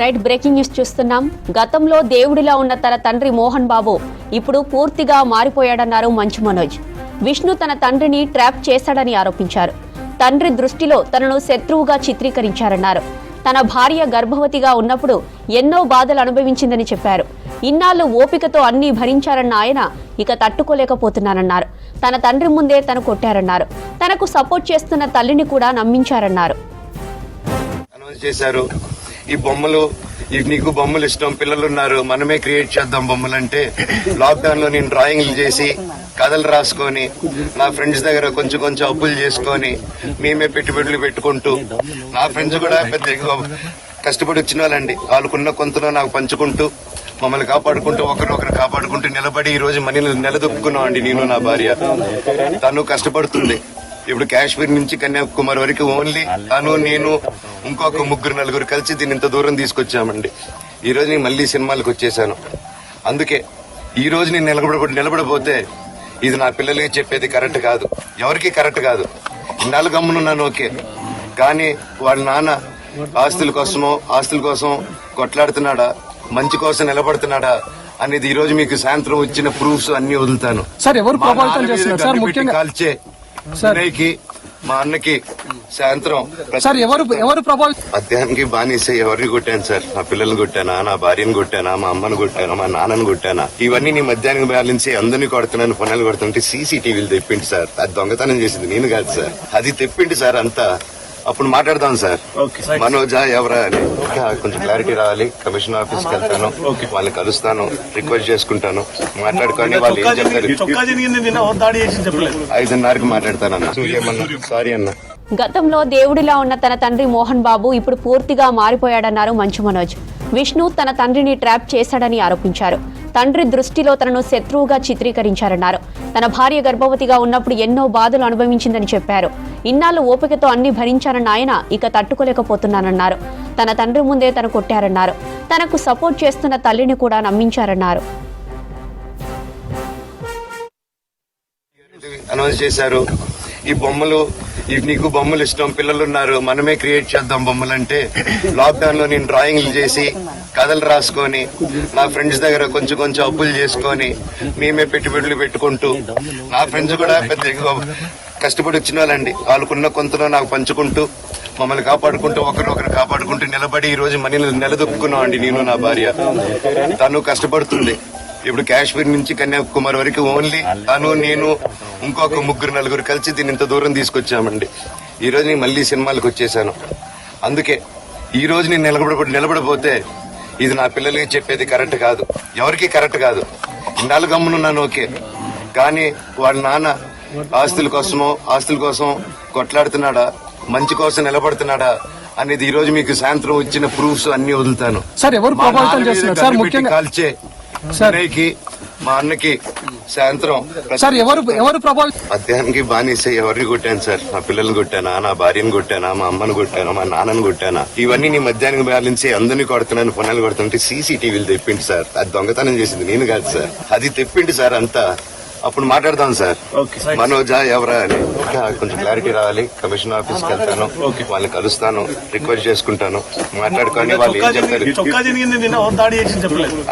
Right, breaking news చూస్తున్నాం. గతంలో దేవుడిలా ఉన్న తన తండ్రి మోహన్ బాబు ఇప్పుడు పూర్తిగా మారిపోయాడన్నారు మంచు మనోజ్. విష్ణు తన తండ్రిని ట్రాప్ చేశాడని ఆరోపించారు. తండ్రి దృష్టిలో తనను శత్రువుగా చిత్రీకరించారన్నారు. తన భార్య గర్భవతిగా ఉన్నప్పుడు ఎన్నో బాధలు అనుభవించిందని చెప్పారు. ఇన్నాళ్లు ఓపికతో అన్నీ భరించారన్న ఆయన ఇక తట్టుకోలేకపోతున్నారన్నారు. తన తండ్రి ముందే తను కొట్టారన్నారు. తనకు సపోర్ట్ చేస్తున్న తల్లిని కూడా నమ్మించారన్నారు. ఈ బొమ్మలు నీకు బొమ్మలు ఇష్టం, పిల్లలు ఉన్నారు, మనమే క్రియేట్ చేద్దాం బొమ్మలంటే లాక్డౌన్ లో నేను డ్రాయింగ్లు చేసి కథలు రాసుకొని నా ఫ్రెండ్స్ దగ్గర కొంచెం కొంచెం అప్పులు చేసుకొని మేమే పెట్టుబడులు పెట్టుకుంటూ నా ఫ్రెండ్స్ కూడా పెద్ద కష్టపడి వచ్చిన వాళ్ళండి. వాళ్ళకున్న కొంతలో నాకు పంచుకుంటూ మమ్మల్ని కాపాడుకుంటూ ఒకరినొకరు కాపాడుకుంటూ నిలబడి ఈ రోజు మనీని నిలదొక్కున్నాం అండి. నేను నా భార్య తను కష్టపడుతుంది. ఇప్పుడు కాశ్మీర్ నుంచి కన్యాకుమారి వరకు ఓన్లీ తను నేను ఇంకొక ముగ్గురు నలుగురు కలిసి దీన్ని ఇంత దూరం తీసుకొచ్చామండి. ఈ రోజు నేను మళ్ళీ సినిమాలకు వచ్చేసాను. అందుకే ఈ రోజు నేను నిలబడపోతే ఇది నా పిల్లలకి చెప్పేది కరెక్ట్ కాదు, ఎవరికి కరెక్ట్ కాదు. ఇన్నాళ్ళు గమ్మునున్నాను ఓకే, కానీ వాళ్ళ నాన్న ఆస్తుల కోసం కొట్లాడుతున్నాడా, మంచి కోసం నిలబడుతున్నాడా అనేది ఈ రోజు మీకు సాయంత్రం వచ్చిన ప్రూఫ్స్ అన్ని వదులుతాను. కాల్చే అన్నయ్యకి మా అన్నకి సాయంత్రం మధ్యాహ్నానికి బానిస ఎవరిని కొట్టాను సార్? నా పిల్లల్ని కొట్టానా, నా భార్యను కొట్టానా, మా అమ్మను కొట్టానా, మా నాన్నను కొట్టానా? ఇవన్నీ నీ మధ్యాహ్నం బ్యాలెన్స్ అందరినీ కొడుతున్నాను, పనులు కొడుతుంటే సీసీటీవీలు తెప్పిండి సార్. అది దొంగతనం చేసింది నేను కాదు సార్, అది తెప్పిండి సార్. అంతా అప్పుడు మాట్లాడదాం సార్. మనోజా ఎవరా అని కొంచెం క్లారిటీ రావాలి. కమిషనర్ ఆఫీస్కి వెళ్తాను, వాళ్ళని కలుస్తాను, రిక్వెస్ట్ చేసుకుంటాను, మాట్లాడుకొని వాళ్ళు ఏం చెప్తారు 5:30కి మాట్లాడతానన్నా. సారీ అన్న. గతంలో దేవుడిలా ఉన్న తన తండ్రి మోహన్ బాబు ఇప్పుడు పూర్తిగా మారిపోయాడన్నారు మంచు మనోజ్. విష్ణు తన తండ్రిని ట్రాప్ చేశాడని ఆరోపించారు. తండ్రి దృష్టిలో తనను శత్రువుగా చిత్రీకరించారన్నారు. తన భార్య గర్భవతిగా ఉన్నప్పుడు ఎన్నో బాధలు అనుభవించిందని చెప్పారు. ఇన్నాళ్లు ఓపికతో అన్ని భరించారన్న ఆయన ఇక తట్టుకోలేకపోతున్నానన్నారు. తన తండ్రి ముందే తను కొట్టారన్నారు. తనకు సపోర్ట్ చేస్తున్న తల్లిని కూడా నమ్మించారన్నారు. అనౌన్స్ చేశారు ఈ బొమ్మలు నీకు బొమ్మలు ఇష్టం, పిల్లలు ఉన్నారు, మనమే క్రియేట్ చేద్దాం బొమ్మలంటే లాక్డౌన్ లో నేను డ్రాయింగ్లు చేసి కథలు రాసుకొని నా ఫ్రెండ్స్ దగ్గర కొంచెం కొంచెం అప్పులు చేసుకొని మేమే పెట్టుబడులు పెట్టుకుంటూ నా ఫ్రెండ్స్ కూడా పెద్ద కష్టపడి వచ్చిన వాళ్ళండి. వాళ్ళకున్న కొంతలో నాకు పంచుకుంటూ మమ్మల్ని కాపాడుకుంటూ ఒకరినొకరు కాపాడుకుంటూ నిలబడి ఈ రోజు మనీని నిలదొక్కున్నాం అండి. నేను నా భార్య తను కష్టపడుతుంది. ఇప్పుడు కాశ్మీర్ నుంచి కన్యాకుమారి వరకు ఓన్లీ తను నేను ఇంకొక ముగ్గురు నలుగురు కలిసి దీన్ని ఇంత దూరం తీసుకొచ్చామండి. ఈ రోజు నేను మళ్ళీ సినిమాలకు వచ్చేసాను. అందుకే ఈ రోజు నేను నిలబడపోతే ఇది నా పిల్లలకి చెప్పేది కరెక్ట్ కాదు, ఎవరికి కరెక్ట్ కాదు. ఇన్నాళ్ళు గమ్మునున్నాను ఓకే, కానీ వాళ్ళ నాన్న ఆస్తుల కోసం కొట్లాడుతున్నాడా, మంచి కోసం నిలబడుతున్నాడా అనేది ఈ రోజు మీకు సాయంత్రం వచ్చిన ప్రూఫ్స్ అన్ని వదులుతాను. కాల్చే అన్నయ్యకి మా అన్నకి సాయంత్రం మధ్యాహ్నానికి బానిస ఎవరిని కొట్టాను సార్? నా పిల్లల్ని కొట్టానా, నా భార్యను కొట్టానా, మా అమ్మను కొట్టానా, మా నాన్నను కొట్టానా? ఇవన్నీ నీ మధ్యాహ్నం బ్యాలెన్స్ అందరినీ కొడుతున్నాను, పనులు కొడుతుంటే సీసీటీవీలు తెప్పిండి సార్. అది దొంగతనం చేసింది నేను కాదు సార్, అది తెప్పిండి సార్. అంతా అప్పుడు మాట్లాడదాం సార్. మనోజా ఎవరా అని కొంచెం క్లారిటీ రావాలి. కమిషనర్ ఆఫీస్కి వెళ్తాను, వాళ్ళని కలుస్తాను, రిక్వెస్ట్ చేసుకుంటాను, మాట్లాడుకొని వాళ్ళు ఏం చెప్తారు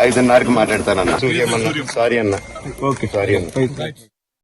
5:30కి మాట్లాడతానన్నా. సారీ అన్న. సారీ అన్న.